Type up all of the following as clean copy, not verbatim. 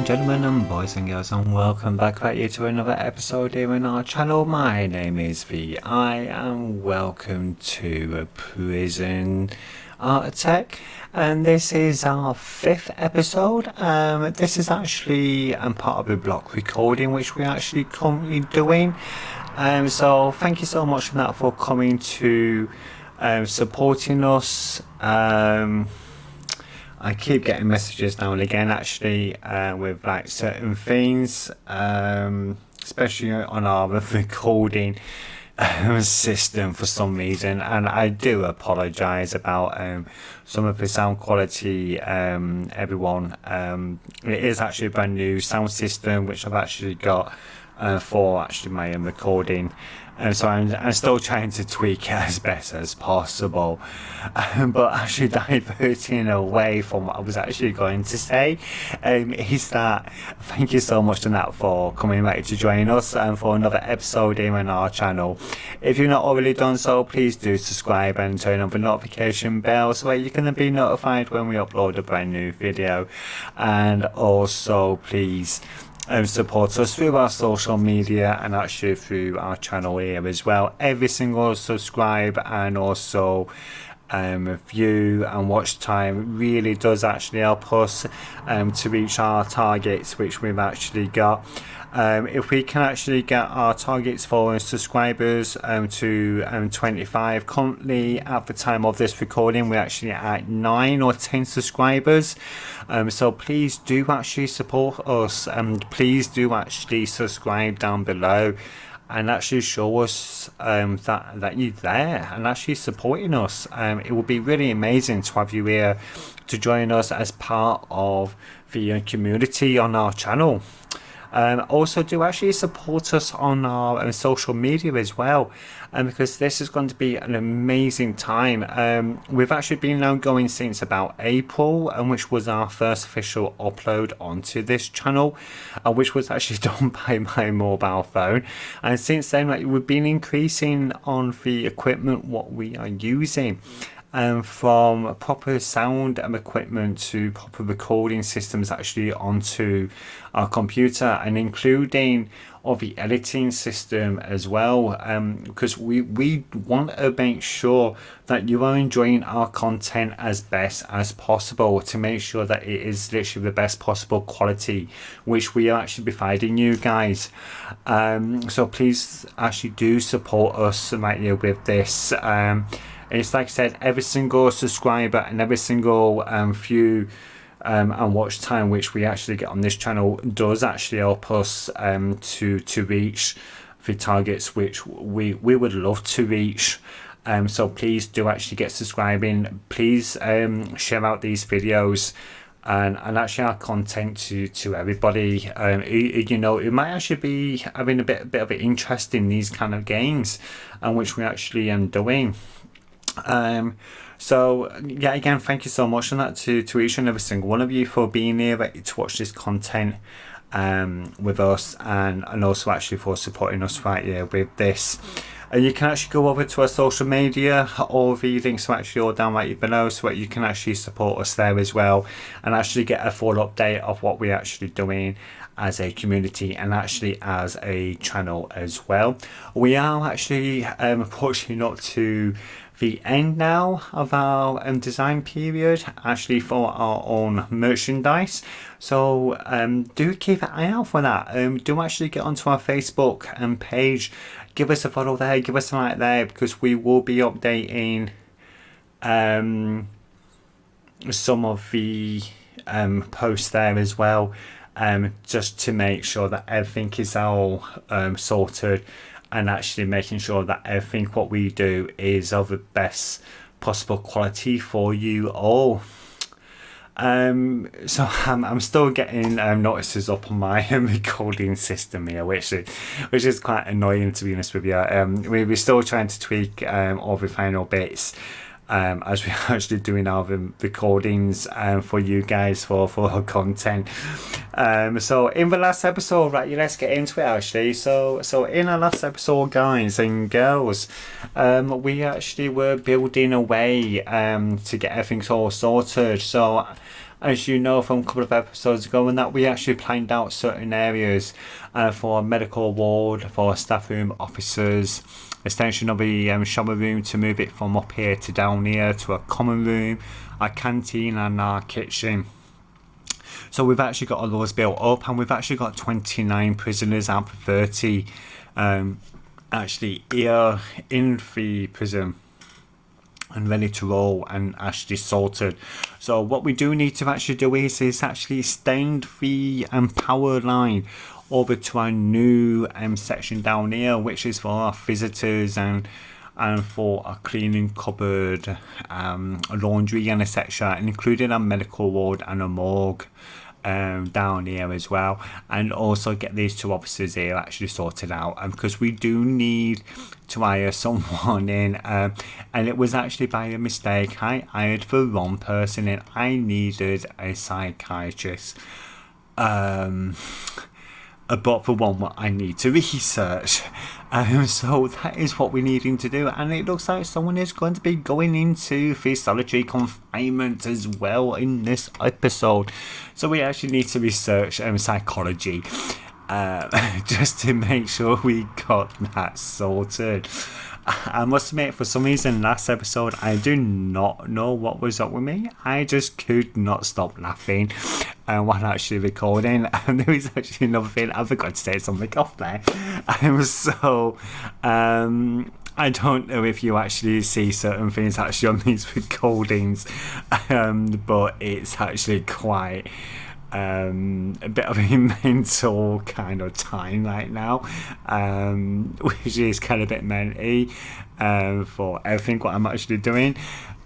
gentlemen and boys and girls, and welcome back right here to another episode here on our channel. My name is VI and welcome to Prison Art Tech, and this is our 5th episode. This is actually part of a block recording which we're actually currently doing. So thank you so much for that, for coming to supporting us. I keep getting messages now and again actually with like certain things, especially on our recording system for some reason, and I do apologise about some of the sound quality, everyone. It is actually a brand new sound system which I've actually got for actually my own recording, and so I'm still trying to tweak it as best as possible, but actually diverting away from what I was actually going to say, is that thank you so much to Nat for coming back to join us for another episode here on our channel. If you've not already done so, please do subscribe and turn on the notification bell so that you can be notified when we upload a brand new video, and also please support us through our social media and actually through our channel here as well. Every single subscribe and also view and watch time really does actually help us to reach our targets which we've actually got. If we can actually get our targets for subscribers to 25, currently at the time of this recording we're actually at 9 or 10 subscribers, so please do actually support us, and please do actually subscribe down below and actually show us that you're there and actually supporting us. It would be really amazing to have you here to join us as part of the community on our channel. Also do actually support us on our social media as well, because this is going to be an amazing time. We've actually been now going since about April, and which was our first official upload onto this channel, which was actually done by my mobile phone, and since then we've been increasing on the equipment what we are using. From proper sound equipment to proper recording systems actually onto our computer, and including all the editing system as well, because we want to make sure that you are enjoying our content as best as possible, to make sure that it is literally the best possible quality which we are actually providing you guys. So please actually do support us right here with this. It's like I said, every single subscriber and every single view and watch time which we actually get on this channel does actually help us to reach the targets which we would love to reach. So please do actually get subscribing. Please share out these videos and actually our content to everybody. You know, it might actually be having a bit of an interest in these kind of games, and which we actually am doing. So yeah, again, thank you so much on that to each and every single one of you for being here to watch this content with us, and also actually for supporting us right here with this. And you can actually go over to our social media, all the links are actually all down right below, so that you can actually support us there as well, and actually get a full update of what we're actually doing as a community and actually as a channel as well. We are actually pushing up to the end now of our design period actually for our own merchandise, so do keep an eye out for that. Do actually get onto our Facebook page, give us a follow there, give us a like there, because we will be updating some of the posts there as well, just to make sure that everything is all sorted, and actually making sure that everything what we do is of the best possible quality for you all. So I'm still getting notices up on my recording system here, which is quite annoying, to be honest with you. We're still trying to tweak all the final bits as we're actually doing our recordings for you guys for our content. So in the last episode, right, let's get into it actually. So in our last episode, guys and girls, we actually were building a way to get everything all sorted. So as you know from a couple of episodes ago, and that we actually planned out certain areas for a medical ward, for staff room officers, extension of the shower room to move it from up here to down here to a common room, our canteen and our kitchen. So we've actually got all those built up, and we've actually got 29 prisoners out of 30 actually here in the prison and ready to roll and actually sorted. So what we do need to actually do is actually extend the power line over to our new section down here, which is for our visitors and for a cleaning cupboard, a laundry and etc., including a medical ward and a morgue down here as well, and also get these two officers here actually sorted out, because we do need to hire someone in, and it was actually by a mistake. I hired the wrong person in. I needed a psychiatrist, but for one, what I need to research. So that is what we're needing to do, and it looks like someone is going to be going into the solitary confinement as well in this episode. So we actually need to research psychology just to make sure we got that sorted. I must admit, for some reason, last episode, I do not know what was up with me. I just could not stop laughing while actually recording. And there was actually another thing, I forgot to say something off there. I don't know if you actually see certain things actually on these recordings, but it's actually quite a bit of a mental kind of time right now, which is kind of a bit mentally for everything what I'm actually doing.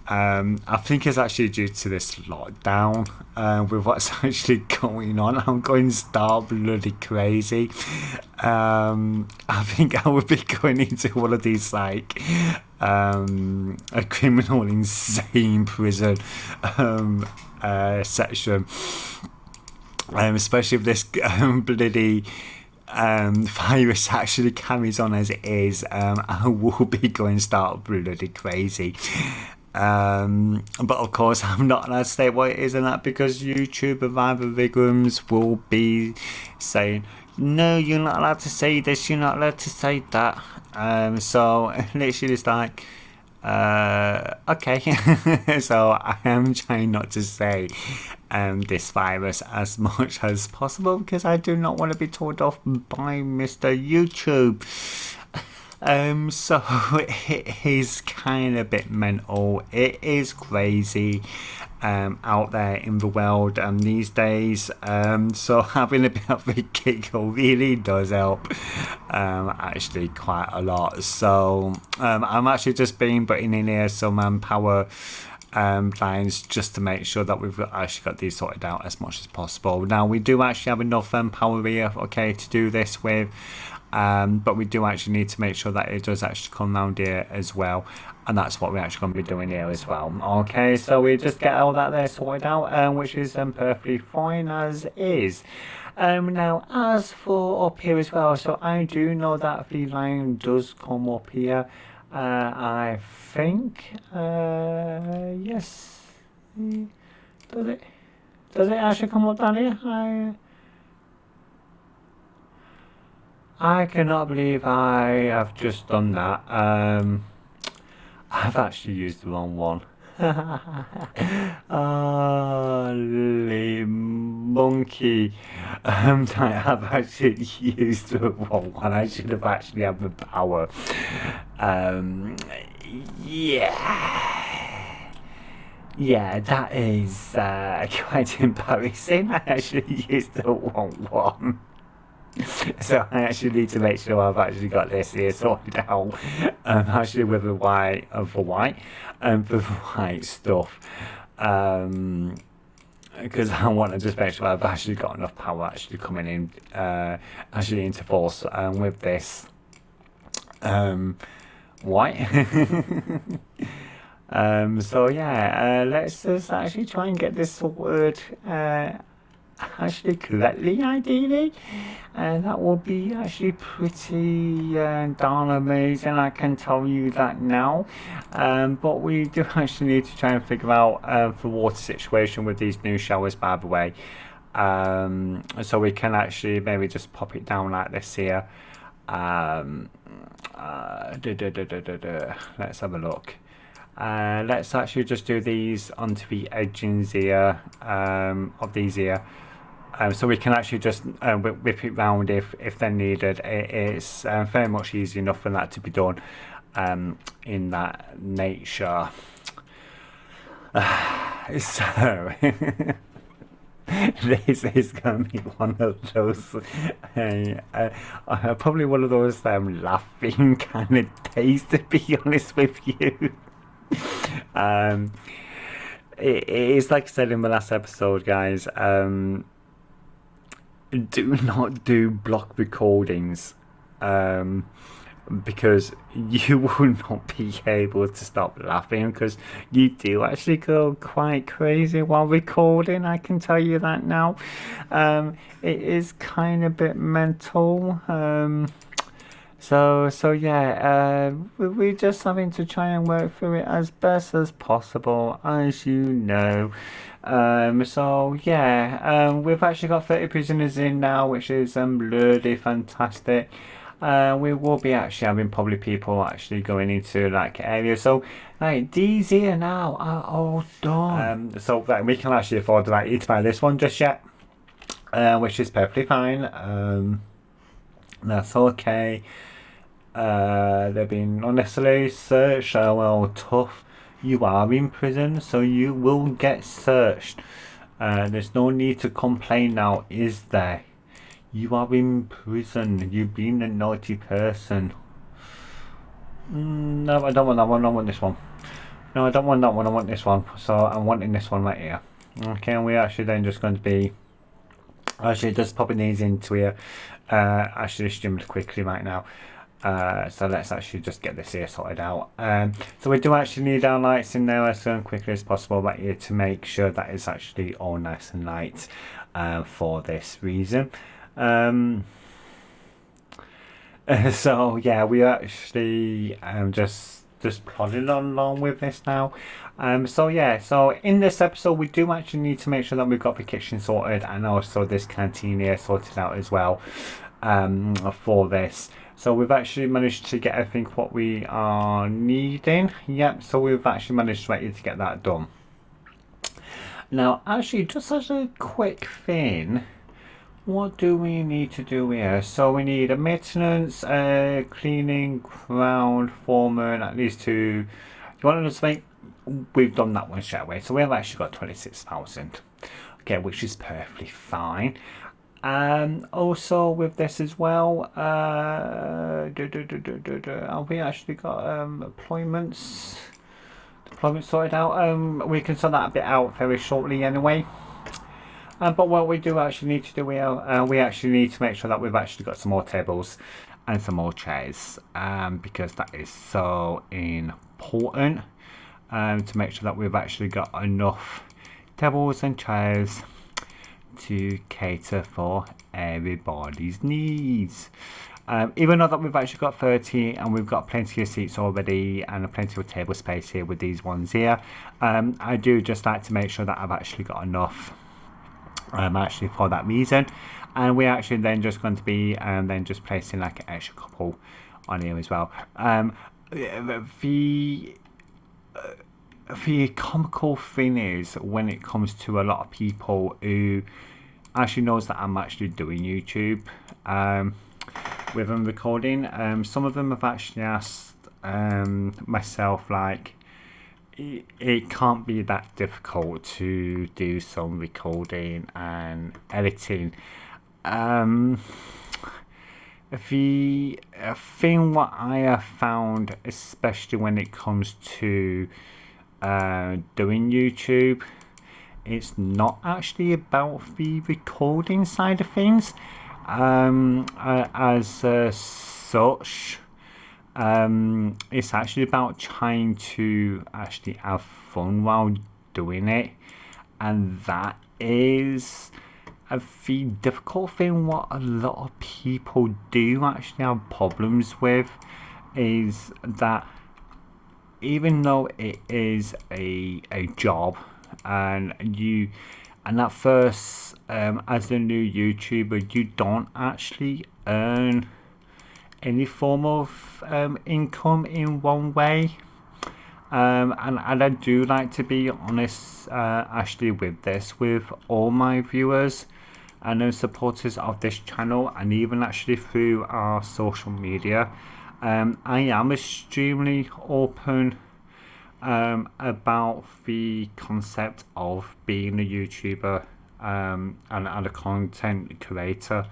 I think it's actually due to this lockdown, with what's actually going on. I'm going star bloody crazy. I think I would be going into one of these like a criminal insane prison section. Especially if this bloody virus actually carries on as it is, I will be going start bloody crazy. But of course, I'm not allowed to say what it is and that, because YouTube and other algorithms will be saying, no, you're not allowed to say this, you're not allowed to say that. So literally it's like, okay. So I am trying not to say this virus as much as possible, because I do not want to be told off by Mr. YouTube. So it is kind of a bit mental. It is crazy out there in the world these days. So having a bit of a giggle really does help, actually quite a lot. So I'm actually just been putting in here some power lines just to make sure that we've actually got these sorted out as much as possible. Now we do actually have enough power here, okay, to do this with. But we do actually need to make sure that it does actually come round here as well, and that's what we're actually going to be doing here as well. Okay, so we just get all that there sorted out, which is perfectly fine as is. Now as for up here as well, so I do know that the line does come up here. I think yes, does it actually come up down here? I cannot believe I have just done that. I've actually used the wrong one. Holy monkey. I have actually used the wrong one. I should have actually had the power. Yeah, that is quite embarrassing. I actually used the wrong one. So I actually need to make sure I've actually got this here sorted out, actually with the white and the white stuff, because I want to just make sure I've actually got enough power actually coming in actually into force with this white. So yeah, let's just actually try and get this sorted actually correctly, ideally, and that will be actually pretty darn amazing, I can tell you that now. But we do actually need to try and figure out the water situation with these new showers, by the way. So we can actually maybe just pop it down like this here. Let's have a look. Let's actually just do these onto the edgings here of these here, so we can actually just whip it round if they're needed. It's very much easy enough for that to be done in that nature. So this is going to be one of those probably one of those laughing kind of days, to be honest with you. It is like I said in the last episode, guys, do not do block recordings, because you will not be able to stop laughing, because you do actually go quite crazy while recording, I can tell you that now. It is kind of a bit mental. So yeah, we're just having to try and work through it as best as possible, as you know. So yeah, we've actually got 30 prisoners in now, which is bloody fantastic. We will be actually having probably people actually going into like areas. So like these here now are all done. So like, we can actually afford to buy this one just yet, which is perfectly fine. That's okay. They've been unnecessarily searched. Well, tough. You are in prison, so you will get searched. There's no need to complain now, is there? You are in prison. You've been a naughty person. No, I don't want that one. I want this one. No, I don't want that one. I want this one. So I'm wanting this one right here. Okay, and we're actually then just going to be actually just popping these into here. Actually streamed quickly right now. So let's actually just get this here sorted out. So we do actually need our lights in there as quickly as possible right here to make sure that it's actually all nice and light for this reason. So yeah, we actually just plodding along with this now. So yeah, so in this episode we do actually need to make sure that we've got the kitchen sorted and also this canteen here sorted out as well for this. So we've actually managed to get everything what we are needing. Yep, so we've actually managed to get that done. Now actually, just as a quick thing, what do we need to do here? So we need a maintenance, cleaning, ground, foreman, at least two. You want to make? We've done that one straight away. So we've actually got 26,000. Okay, which is perfectly fine. Also with this as well, have we actually got deployments sorted out? We can sort that a bit out very shortly anyway. But what we do actually need to do here, we actually need to make sure that we've actually got some more tables and some more chairs, because that is so important, to make sure that we've actually got enough tables and chairs to cater for everybody's needs. Even though that we've actually got 30 and we've got plenty of seats already and plenty of table space here with these ones here, I do just like to make sure that I've actually got enough actually for that reason. And we're actually then just going to be then just placing like an extra couple on here as well. The comical thing is, when it comes to a lot of people who actually knows that I'm actually doing YouTube with them recording, some of them have actually asked myself, like, it can't be that difficult to do some recording and editing. The thing what I have found, especially when it comes to doing YouTube, it's not actually about the recording side of things as such. It's actually about trying to actually have fun while doing it, and that is the difficult thing, what a lot of people do actually have problems with, is that even though it is a job, and at first, as a new YouTuber, you don't actually earn any form of income in one way. And I do like to be honest, actually, with this, with all my viewers and supporters of this channel, and even actually through our social media. I am extremely open about the concept of being a YouTuber and a content creator,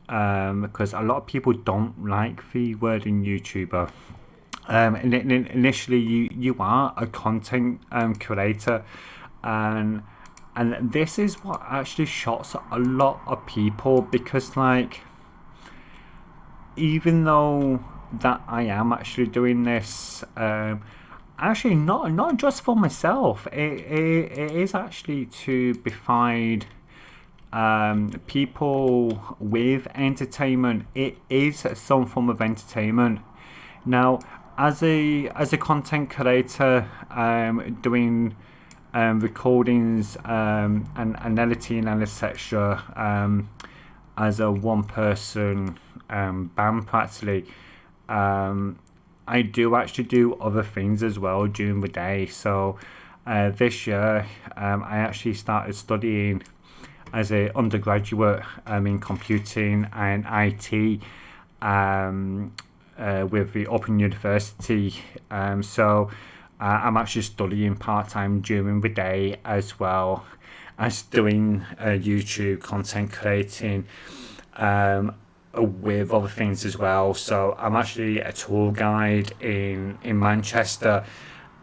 because a lot of people don't like the wording YouTuber. Initially, you are a content creator, and this is what actually shocks a lot of people, because like, even though that I am actually doing this, actually not just for myself, it is actually to provide people with entertainment. It is some form of entertainment. Now, as a content creator, doing recordings and editing and etc., as a one person band practically, I do actually do other things as well during the day. So this year I actually started studying as an undergraduate in computing and IT with the Open University. So I'm actually studying part-time during the day, as well as doing YouTube content creating with other things as well. So I'm actually a tour guide in Manchester.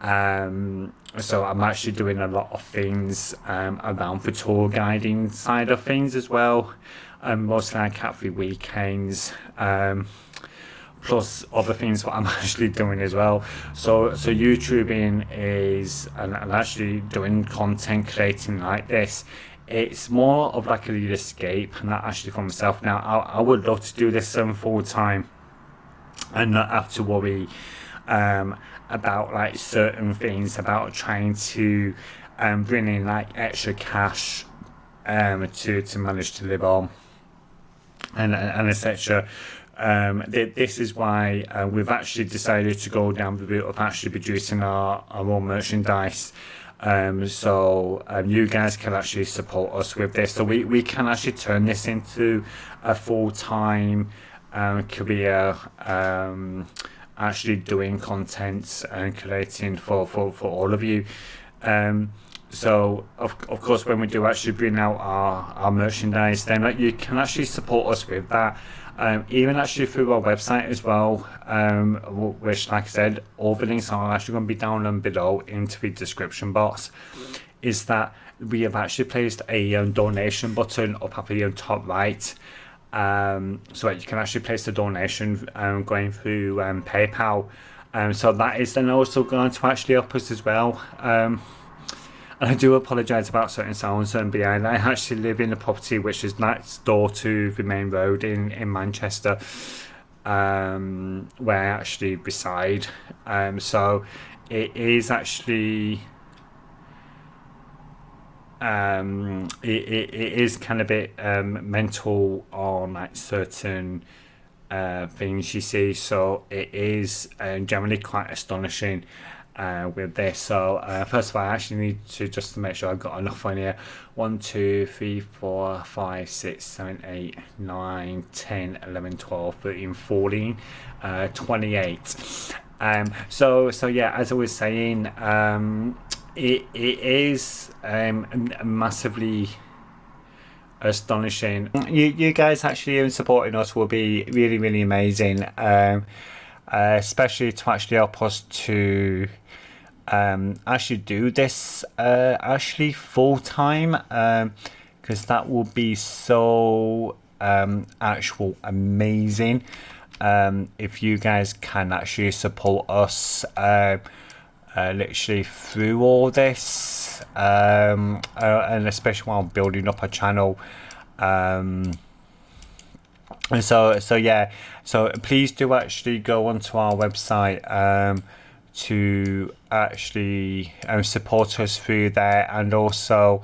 So I'm actually doing a lot of things around the tour guiding side of things as well. Mostly like at the weekends. Plus other things what I'm actually doing as well. So YouTubing is, and actually doing content creating like this, it's more of like a little escape, and that actually for myself. Now I would love to do this full time and not have to worry about like certain things, about trying to bring in like extra cash to manage to live on and etc. This is why we've actually decided to go down the route of actually producing our own merchandise. So you guys can actually support us with this, so we can actually turn this into a full-time career, actually doing content and creating for all of you. So of course, when we do actually bring out our merchandise, then you can actually support us with that, even actually through our website as well, which, like I said, all the links are actually going to be down and below into the description box. Is that we have actually placed a donation button up at the top right, so that you can actually place a donation going through PayPal. So that is then also going to actually help us as well. And I do apologise about certain sounds behind. I actually live in a property which is next door to the main road in Manchester, where I actually reside. So it is actually it is kind of a bit mental on like certain things you see. So it is generally quite astonishing with this. So first of all, I actually need to just to make sure I've got enough on here. 1 2 3 4 5 6 7 8 9 10 11 12 13 14 28. So yeah, as I was saying, it is massively astonishing. You guys actually supporting us will be really amazing, especially to actually help us to actually do this actually full time, because that will be so actual amazing if you guys can actually support us literally through all this. and especially while building up a channel. And so yeah, so please do actually go onto our website to actually support us through there, and also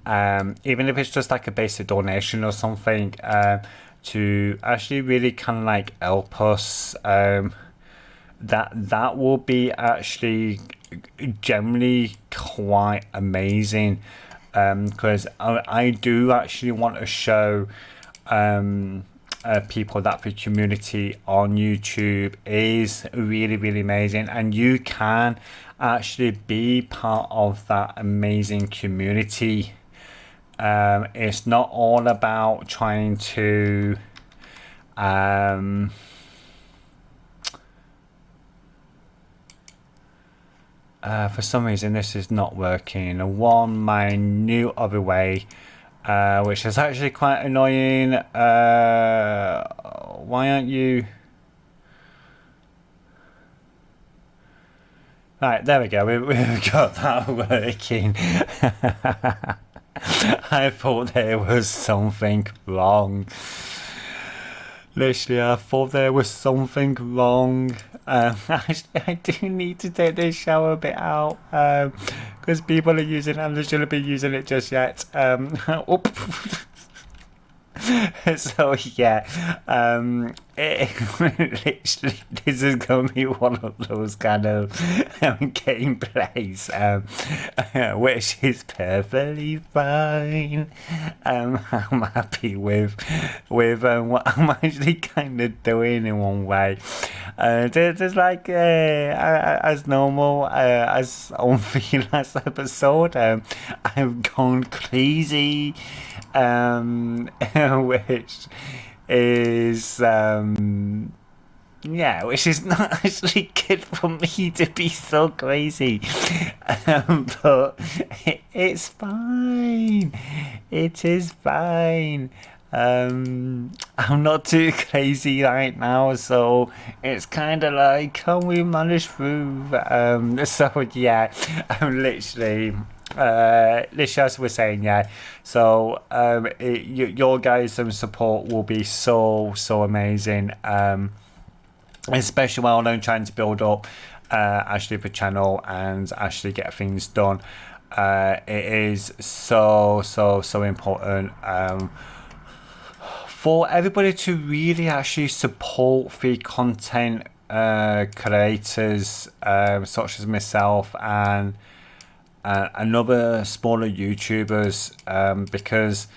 even if it's just like a basic donation or something, to actually really kind of like help us. That will be actually generally quite amazing, because I do actually want to show people that the community on YouTube is really, really amazing, and you can actually be part of that amazing community. It's not all about trying to for some reason this is not working. One minute other way, which is actually quite annoying. Why aren't you? Right, there we go. We've got that working. I thought there was something wrong. Literally, I thought there was something wrong. Actually, I do need to take this shower bit out, because people are using it and they shouldn't be using it just yet. So yeah, literally, this is going to be one of those kind of gameplays, which is perfectly fine. I'm happy with what I'm actually kind of doing in one way. Just like as normal, as on the last episode, I've gone crazy. Which is which is not actually good for me to be so crazy, but it's fine. It is fine. I'm not too crazy right now, so it's kind of like, can we manage through? So yeah, I'm literally. As we're saying, yeah. So your guys' support will be so amazing, especially while I'm trying to build up actually the channel and actually get things done. It is so important for everybody to really actually support the content creators, such as myself and other smaller YouTubers, because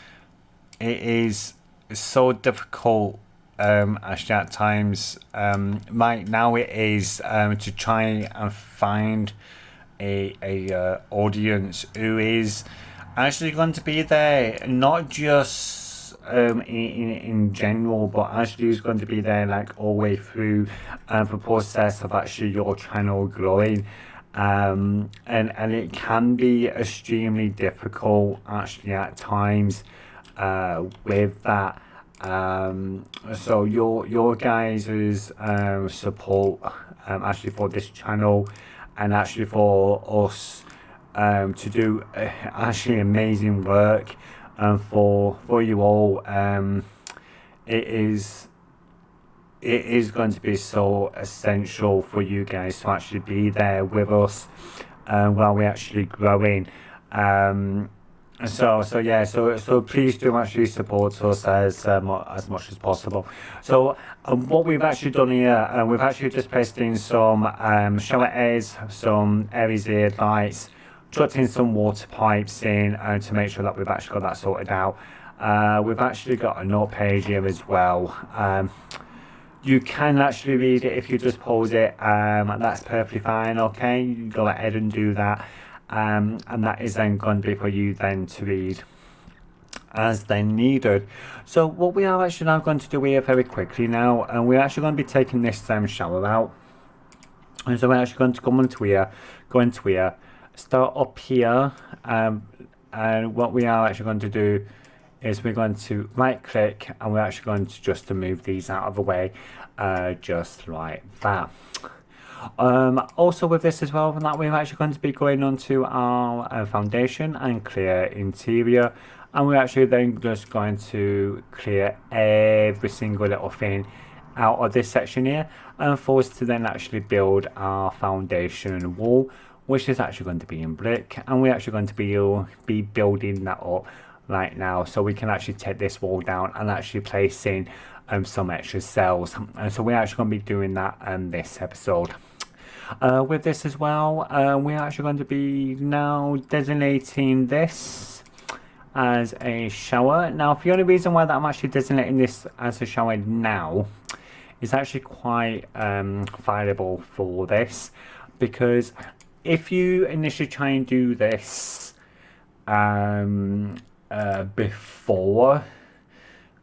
it is so difficult actually at times. Right now it is to try and find a audience who is actually going to be there, not just in general, but actually is going to be there like all the way through the process of actually your channel growing. And it can be extremely difficult actually at times with that. So your guys' support actually for this channel, and actually for us to do actually amazing work for you all, it is going to be so essential for you guys to actually be there with us while we're actually growing. So please do actually support us as much as possible. So what we've actually done here, we've actually just placed in some shower airs, some Aries-eared lights, chucked in some water pipes in to make sure that we've actually got that sorted out. We've actually got a note page here as well. You can actually read it if you just pause it, that's perfectly fine, okay? You can go ahead and do that, and that is then going to be for you then to read as then needed. So what we are actually now going to do here very quickly now, and we're actually going to be taking this shower out, and so we're actually going to go into here, start up here, and what we are actually going to do is we're going to right click, and we're actually going to just to move these out of the way, just like that. Also with this as well, that we're actually going to be going on to our foundation and clear interior, and we're actually then just going to clear every single little thing out of this section here, and for us to then actually build our foundation wall, which is actually going to be in brick, and we're actually going to be building that up right now, so we can actually take this wall down and actually place in some extra cells. And so we're actually going to be doing that in this episode. With this as well, we're actually going to be now designating this as a shower. Now, the only reason why that I'm actually designating this as a shower now is actually quite valuable for this, because if you initially try and do this before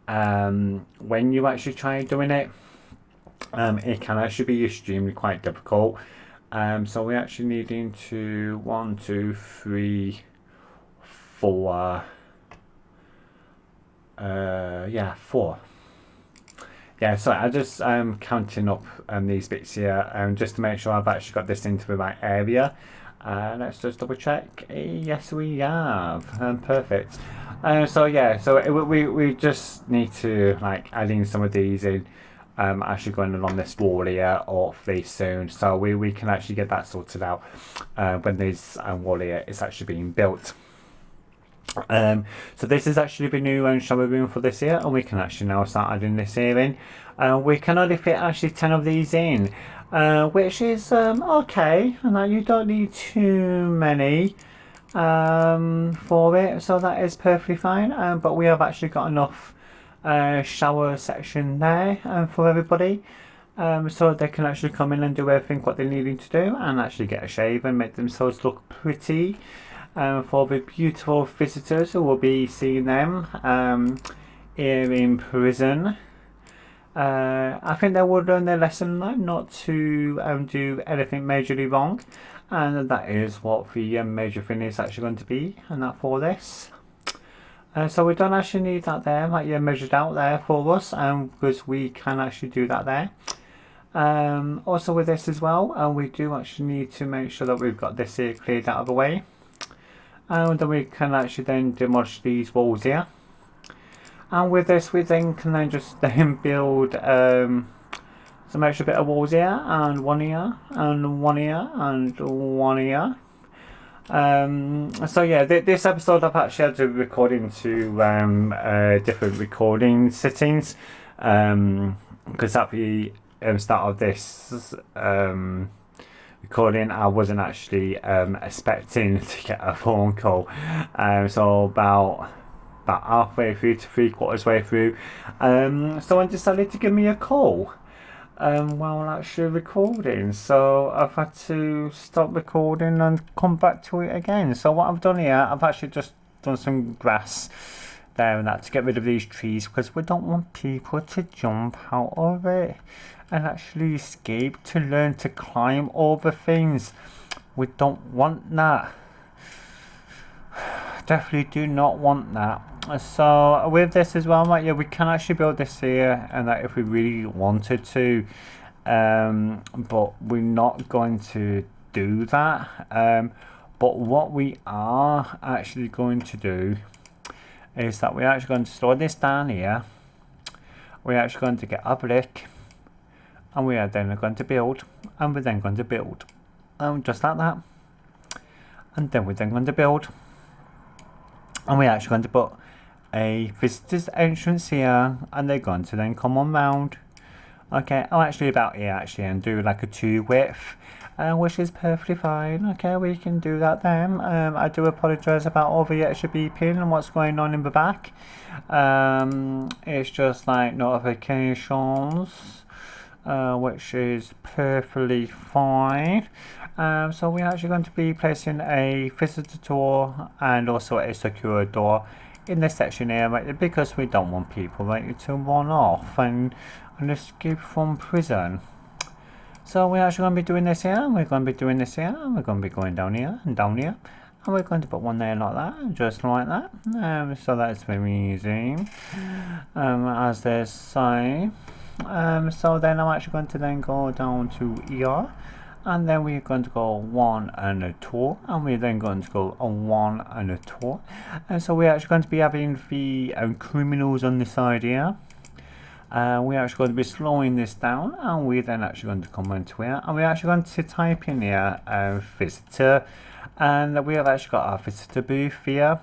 when you actually try doing it, it can actually be extremely quite difficult. So we're actually needing to 1, 2, 3, 4. 4. Yeah, so I just counting up these bits here just to make sure I've actually got this into the right area. Let's just double check. Yes, we have. Perfect. So yeah, so we just need to like add in some of these in. Actually going along this wall here awfully soon, so we can actually get that sorted out when this wall here is actually being built. So this is actually the new shower room for this here, and we can actually now start adding this here in. We can only fit actually 10 of these in, which is okay, and you don't need too many for it, so that is perfectly fine. But we have actually got enough shower section there for everybody, so they can actually come in and do everything what they're needing to do, and actually get a shave and make themselves look pretty for the beautiful visitors who will be seeing them here in prison. I think they will learn their lesson though, not to do anything majorly wrong, and that is what the major thing is actually going to be, and that for this. So we don't actually need that there, like measured out there for us, because we can actually do that there. Also with this as well, we do actually need to make sure that we've got this here cleared out of the way, and then we can actually then demolish these walls here. And with this, we then can then just then build some extra bit of walls here, and one here, and one here, and one here. So yeah, this episode I've actually had to record into different recording settings, because at the start of this recording I wasn't actually expecting to get a phone call, so about halfway through to 3/4 way through, someone decided to give me a call while actually recording, so I've had to stop recording and come back to it again. So what I've done here, I've actually just done some grass there and that to get rid of these trees, because we don't want people to jump out of it and actually escape to learn to climb over things. We don't want that. Definitely do not want that. So with this as well, yeah, we can actually build this here, and that if we really wanted to, but we're not going to do that. But what we are actually going to do is that we're actually going to store this down here. We're actually going to get a brick, and we are then going to build, and we're then going to build, just like that, and then we're then going to build, and we're actually going to put a visitor's entrance here, and they're going to then come on round. Okay, I'm actually about here actually, and do like a 2 width, which is perfectly fine. Okay, we can do that then. I do apologise about all the extra beeping and what's going on in the back. It's just like notifications, which is perfectly fine. So we're actually going to be placing a visitor door and also a secure door in this section here, right, because we don't want people to run off and escape from prison. So we're actually going to be doing this here, and we're going to be doing this here, and we're going to be going down here and down here, and we're going to put one there like that, just like that. So that's very easy, as they say. So then I'm actually going to then go down to here, and then we're going to go 1 and a 2, and we're then going to go on 1 and a 2, and so we're actually going to be having the criminals on the side here. We're actually going to be slowing this down, and we're then actually going to come into here, and we're actually going to type in here visitor, and we have actually got our visitor booth here.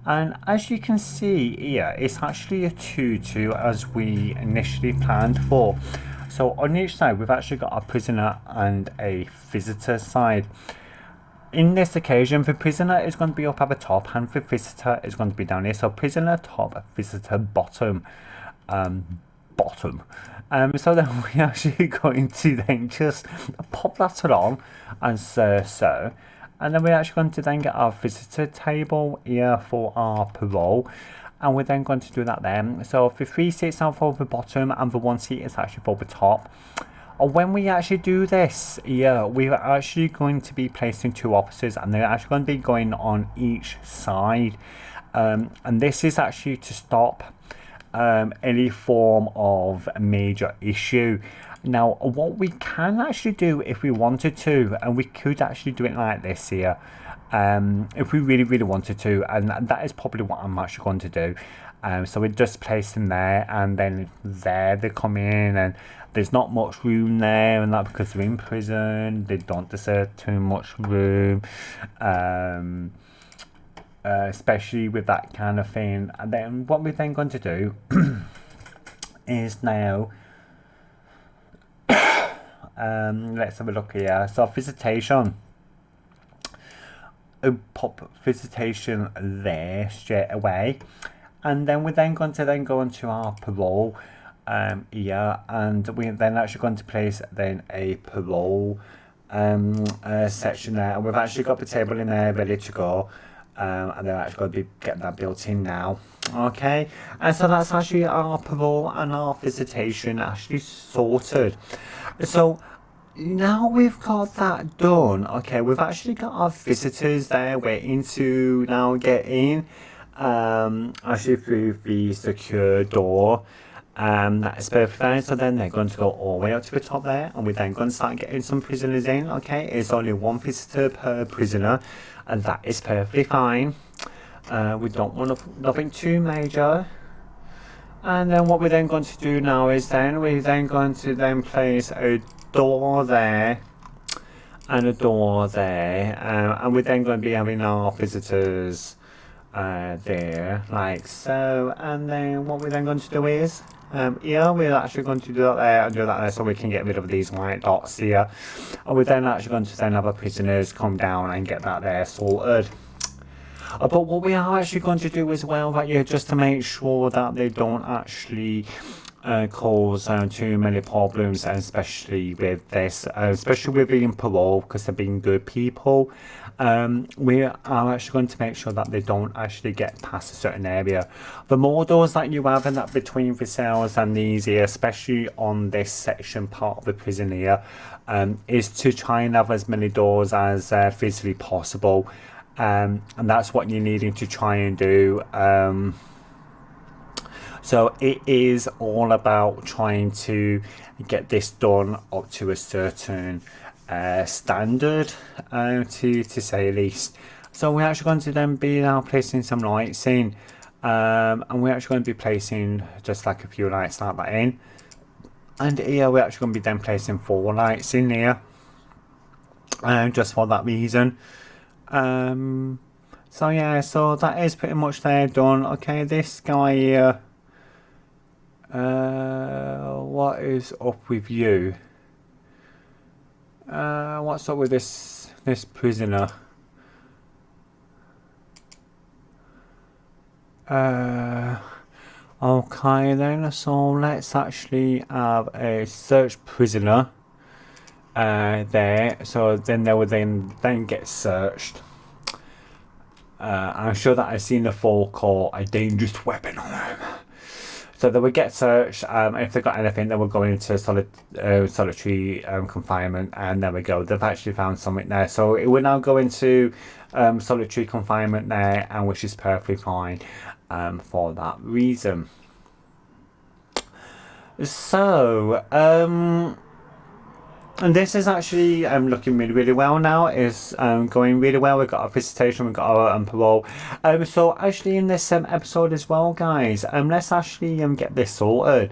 And as you can see here, it's actually a 2-2 as we initially planned for. So on each side, we've actually got a prisoner and a visitor side. In this occasion, the prisoner is going to be up at the top, and the visitor is going to be down here. So prisoner top, visitor bottom. So then we're actually going to then just pop that along and so. And then we're actually going to then get our visitor table here for our parole. And we're then going to do that then. So the 3 seats are for the bottom and the 1 seat is actually for the top. And when we actually do this here, we're actually going to be placing 2 officers, and they're actually going to be going on each side. And this is actually to stop any form of major issue. Now, what we can actually do if we wanted to, and we could actually do it like this here, if we really wanted to, and that is probably what I'm actually going to do. So we just place them there, and then there they come in, and there's not much room there, and that because they're in prison, they don't deserve too much room, especially with that kind of thing. And then what we're then going to do is now let's have a look here. So visitation, pop visitation there straight away, and then we're then going to then go into our parole here, and we're then actually going to place then a parole section there, and we've actually got the table in there ready to go. And they're actually going to be getting that built in now. Okay, and so that's actually our parole and our visitation actually sorted. So now we've got that done. Okay, we've actually got our visitors there waiting to now get in, actually through the secure door. That is perfect there. So then they're going to go all the way up to the top there, and we're then going to start getting some prisoners in. Okay, it's only 1 visitor per prisoner, and that is perfectly fine. We don't want nothing too major. And then what we're then going to do now is then we're then going to then place a door there and a door there, and we're then going to be having our visitors there like so. And then what we're then going to do is here we're actually going to do that there and do that there, so we can get rid of these white dots here, and we're then actually going to then have our prisoners come down and get that there sorted. But what we are actually going to do as well that year, just to make sure that they don't actually cause too many problems, and especially with this, especially with being parole, because they're being good people, we are actually going to make sure that they don't actually get past a certain area. The more doors that you have in that between the cells and these here, especially on this section part of the prison here, is to try and have as many doors as physically possible. And that's what you're needing to try and do. So it is all about trying to get this done up to a certain standard, to say the least. So we're actually going to then be now placing some lights in, and we're actually going to be placing just like a few lights like that in. And here we're actually going to be then placing 4 lights in here, just for that reason. So yeah, so that is pretty much there done. Okay, this guy here, what is up with you? What's up with this prisoner? Okay then, so let's actually have a search prisoner there, so then they would then get searched. I'm sure that I've seen the forecourt a dangerous weapon on them, so they would get searched. If they got anything, they would go into solitary confinement, and there we go, they've actually found something there, so it would now go into solitary confinement there, and which is perfectly fine for that reason. So And this is actually looking really, really well now. It's going really well. We've got our visitation, we've got our parole. So actually in this episode as well, guys, let's actually get this sorted.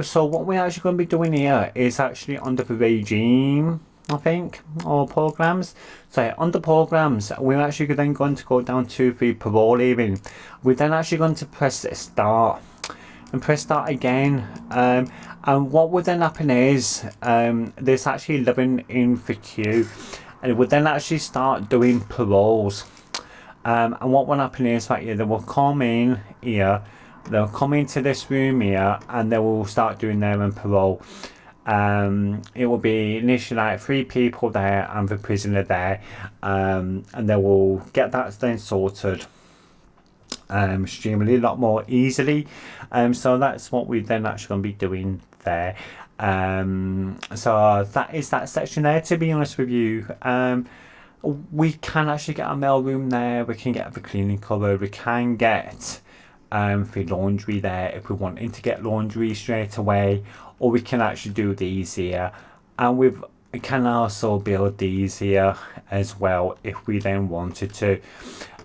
So what we're actually going to be doing here is actually under the regime, I think, or programs. So under programs, we're actually then going to go down to the parole hearing. We're then actually going to press start. And press start again, and what would then happen is there's actually 11 in the queue, and it would then actually start doing paroles, and what will happen is that they will come in here, they'll come into this room here, and they will start doing their own parole. It will be initially like 3 people there and the prisoner there, and they will get that then sorted extremely a lot more easily. So that's what we then actually going to be doing there. So that is that section there. To be honest with you, we can actually get a mail room there, we can get the cleaning cupboard, we can get the laundry there if we wanted to get laundry straight away, or we can actually do these here, and we can also build these here as well if we then wanted to.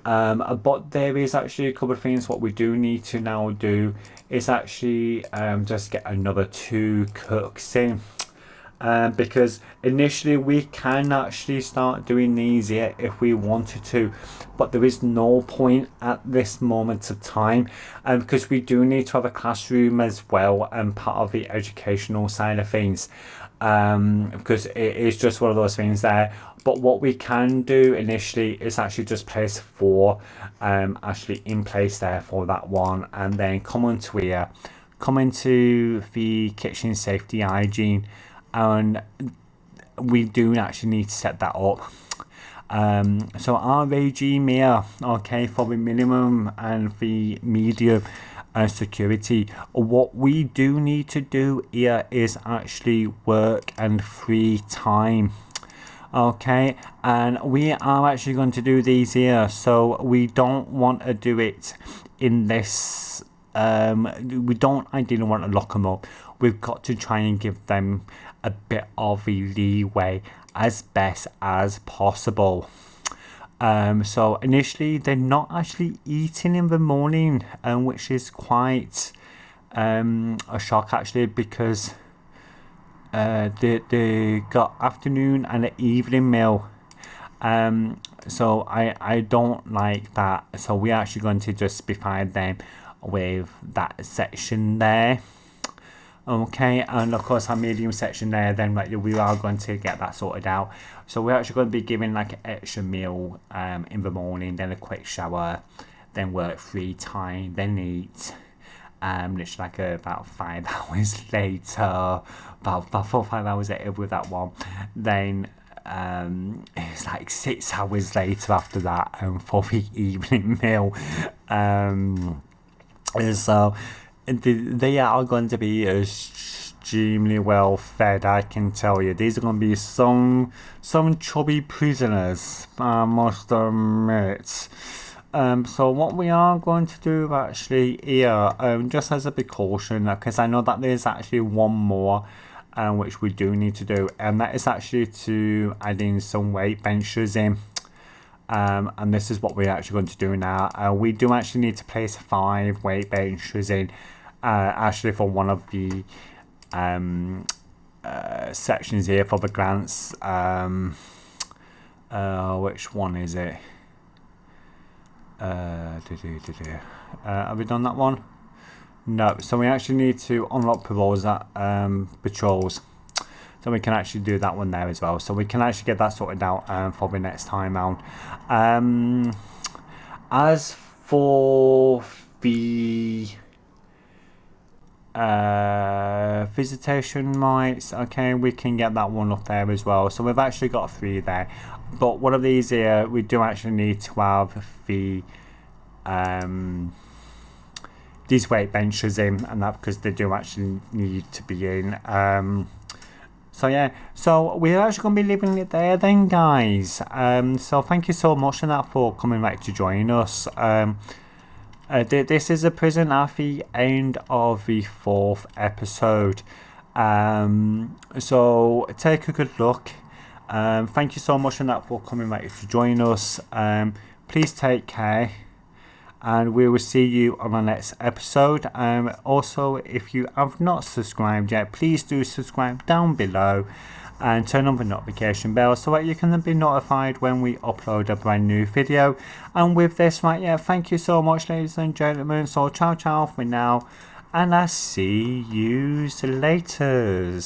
But there is actually a couple of things what we do need to now do is actually just get another 2 cooks in, because initially we can actually start doing these here if we wanted to, but there is no point at this moment of time, because we do need to have a classroom as well and part of the educational side of things, because it is just one of those things there. But what we can do initially is actually just place 4 actually in place there for that one, and then come onto here, come into the kitchen safety hygiene, and we do actually need to set that up. So our regime here, okay, for the minimum and the medium security, what we do need to do here is actually work and free time. Okay, and we are actually going to do these here, so we don't want to do it in this, we don't ideally want to lock them up. We've got to try and give them a bit of a leeway as best as possible. So initially they're not actually eating in the morning, which is quite a shock actually, because they got afternoon and an evening meal, so I don't like that, so we're actually going to just provide them with that section there. Okay, and of course our medium section there, then like we are going to get that sorted out. So we're actually going to be giving like an extra meal in the morning, then a quick shower, then work free time, then eat. Literally like about 5 hours later, about 4 or 5 hours later with that one, then it's like 6 hours later after that for the evening meal. So they are going to be extremely well fed, I can tell you. These are going to be some chubby prisoners, I must admit. So what we are going to do actually here, just as a precaution, because I know that there's actually one more which we do need to do, and that is actually to add in some weight benches in, and this is what we're actually going to do now. We do actually need to place 5 weight benches in, actually for one of the sections here for the grants. Which one is it? Have we done that one? No, so we actually need to unlock patrols, so we can actually do that one there as well, so we can actually get that sorted out for the next time round. As for the visitation rights, okay, we can get that one up there as well, so we've actually got 3 there. But one of these here, we do actually need to have the these weight benches in, and that because they do actually need to be in. So yeah, so we're actually going to be leaving it there then, guys. So thank you so much for coming back to join us. This is a prison at the end of the 4th episode. So take a good look. Thank you so much for coming back to join us. Please take care, and we will see you on the next episode. Also, if you have not subscribed yet, please do subscribe down below and turn on the notification bell so that you can be notified when we upload a brand new video. And with this, thank you so much, ladies and gentlemen. So ciao for now, and I'll see you later.